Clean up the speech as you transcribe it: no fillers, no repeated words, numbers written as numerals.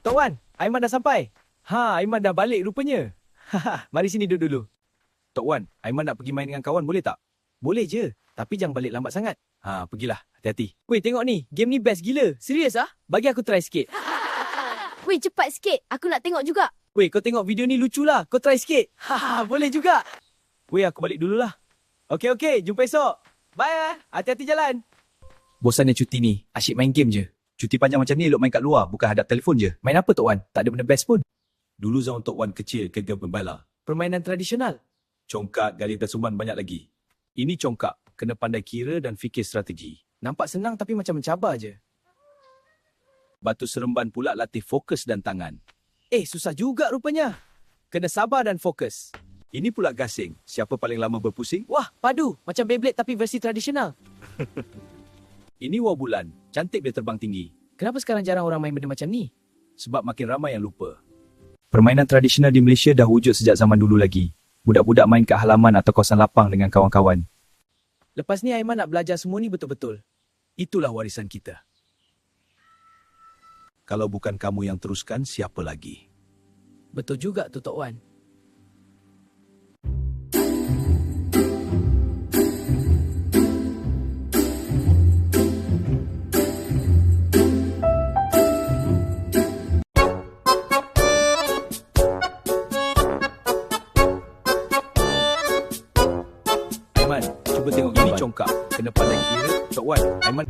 Tok Wan, Aiman dah sampai. Aiman dah balik rupanya. Mari sini duduk dulu. Tok Wan, Aiman nak pergi main dengan kawan boleh tak? Boleh je, tapi jangan balik lambat sangat. Pergilah, hati-hati. Weh, tengok ni, game ni best gila. Serius ah? Bagi aku try sikit. Weh, cepat sikit. Aku nak tengok juga. Weh, kau tengok video ni lucu lah. Kau try sikit. Boleh juga. Weh, aku balik dululah. Okey, jumpa esok. Bye. Hati-hati jalan. Bosannya cuti ni, asyik main game je. Cuti panjang macam ni elok main kat luar, bukan hadap telefon je. Main apa Tok Wan? Tak ada benda best pun. Dulu zaman Tok Wan kecil ke game membala. Permainan tradisional. Congkak, gali tersuman banyak lagi. Ini congkak, kena pandai kira dan fikir strategi. Nampak senang tapi macam mencabar je. Batu seremban pula latih fokus dan tangan. Susah juga rupanya. Kena sabar dan fokus. Ini pula gasing, siapa paling lama berpusing? Wah, padu. Macam Beyblade tapi versi tradisional. Ini wah bulan, cantik dia terbang tinggi. Kenapa sekarang jarang orang main benda macam ni? Sebab makin ramai yang lupa. Permainan tradisional di Malaysia dah wujud sejak zaman dulu lagi. Budak-budak main kat halaman atau kawasan lapang dengan kawan-kawan. Lepas ni Aiman nak belajar semua ni betul-betul. Itulah warisan kita. Kalau bukan kamu yang teruskan, siapa lagi? Betul juga tu Tok Wan. Aiman, cuba tengok ini congkak. Kena pandai kira. Tok Wan, Aiman...